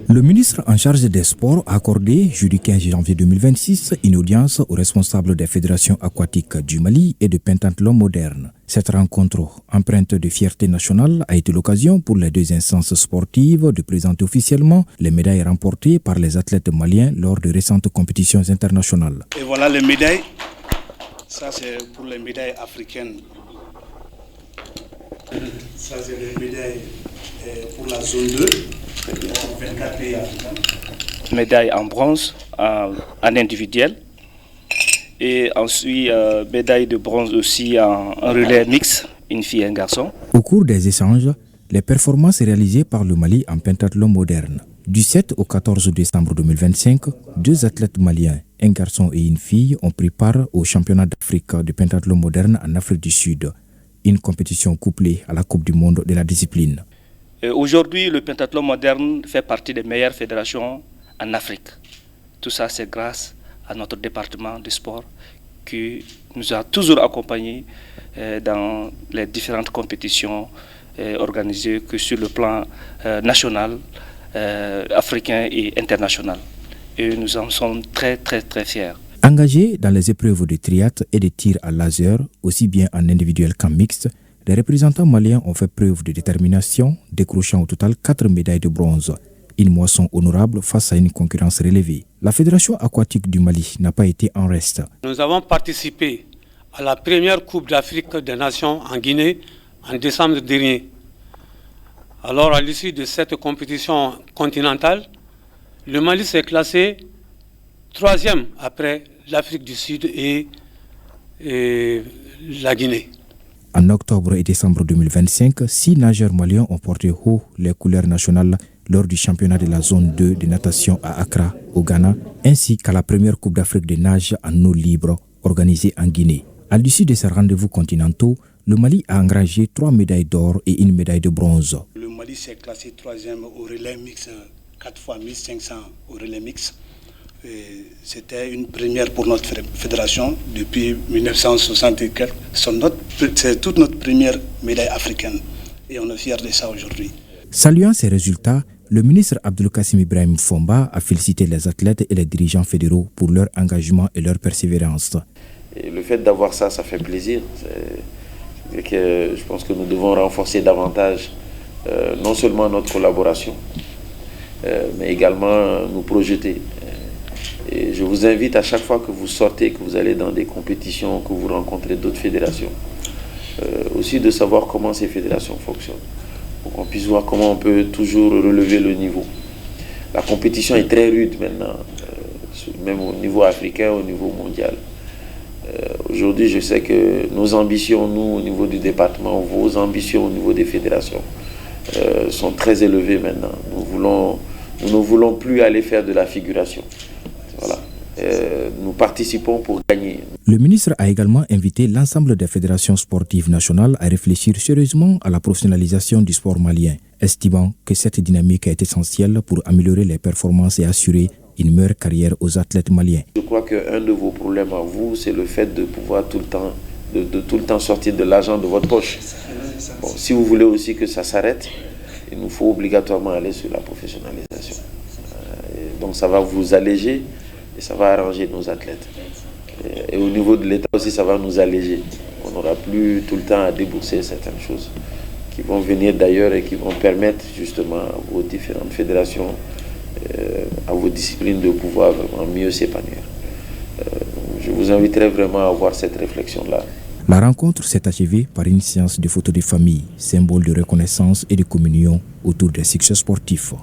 Le ministre en charge des sports a accordé, jeudi 15 janvier 2026, une audience aux responsables des fédérations aquatiques du Mali et de pentathlon moderne. Cette rencontre, empreinte de fierté nationale, a été l'occasion pour les deux instances sportives de présenter officiellement les médailles remportées par les athlètes maliens lors de récentes compétitions internationales. Et voilà les médailles. Ça, c'est pour les médailles africaines. Ça, c'est les médailles pour la zone 2. 24 pays africains. Médaille en bronze en individuel et ensuite médaille de bronze aussi en relais mix, une fille et un garçon. Au cours des échanges, les performances réalisées par le Mali en pentathlon moderne. Du 7 au 14 décembre 2025, deux athlètes maliens, un garçon et une fille, ont pris part au championnat d'Afrique de pentathlon moderne en Afrique du Sud, une compétition couplée à la Coupe du monde de la discipline. Aujourd'hui, le pentathlon moderne fait partie des meilleures fédérations en Afrique. Tout ça, c'est grâce à notre département de sport qui nous a toujours accompagnés dans les différentes compétitions organisées que sur le plan national, africain et international. Et nous en sommes très fiers. Engagés dans les épreuves de triathlon et de tir à laser, aussi bien en individuel qu'en mixte, les représentants maliens ont fait preuve de détermination, décrochant au total 4 médailles de bronze. Une moisson honorable face à une concurrence relevée. La Fédération aquatique du Mali n'a pas été en reste. Nous avons participé à la première Coupe d'Afrique des Nations en Guinée en décembre dernier. Alors, à l'issue de cette compétition continentale, le Mali s'est classé 3e après l'Afrique du Sud et la Guinée. En octobre et décembre 2025, 6 nageurs maliens ont porté haut les couleurs nationales lors du championnat de la zone 2 de natation à Accra, au Ghana, ainsi qu'à la première Coupe d'Afrique de nage en eau libre organisée en Guinée. À l'issue de ces rendez-vous continentaux, le Mali a engrangé 3 médailles d'or et une médaille de bronze. Le Mali s'est classé 3e au relais mix, 4 fois 1500 au relais mix. C'était une première pour notre fédération depuis 1964. C'est toute notre première médaille africaine et on est fiers de ça aujourd'hui. Saluant ces résultats, le ministre Abdelkassim Ibrahim Fomba a félicité les athlètes et les dirigeants fédéraux pour leur engagement et leur persévérance. Et le fait d'avoir ça, ça fait plaisir. Je pense que nous devons renforcer davantage non seulement notre collaboration, mais également nous projeter. Et je vous invite à chaque fois que vous sortez, que vous allez dans des compétitions, que vous rencontrez d'autres fédérations, aussi de savoir comment ces fédérations fonctionnent, pour qu'on puisse voir comment on peut toujours relever le niveau. La compétition est très rude maintenant, même au niveau africain, au niveau mondial. Aujourd'hui, je sais que nos ambitions, nous, au niveau du département, vos ambitions au niveau des fédérations sont très élevées maintenant. Nous ne voulons plus aller faire de la figuration. Voilà. Nous participons pour gagner. Le ministre a également invité l'ensemble des fédérations sportives nationales à réfléchir sérieusement à la professionnalisation du sport malien, estimant que cette dynamique est essentielle pour améliorer les performances et assurer une meilleure carrière aux athlètes maliens. Je crois qu'un de vos problèmes à vous, c'est le fait de pouvoir tout le temps sortir de l'argent de votre poche. Bon, si vous voulez aussi que ça s'arrête, il nous faut obligatoirement aller sur la professionnalisation. Donc ça va vous alléger et ça va arranger nos athlètes. Et au niveau de l'État aussi, ça va nous alléger. On n'aura plus tout le temps à débourser certaines choses qui vont venir d'ailleurs et qui vont permettre justement à vos différentes fédérations, à vos disciplines de pouvoir vraiment mieux s'épanouir. Je vous inviterai vraiment à avoir cette réflexion-là. La rencontre s'est achevée par une séance de photos de famille, symbole de reconnaissance et de communion autour des succès sportifs.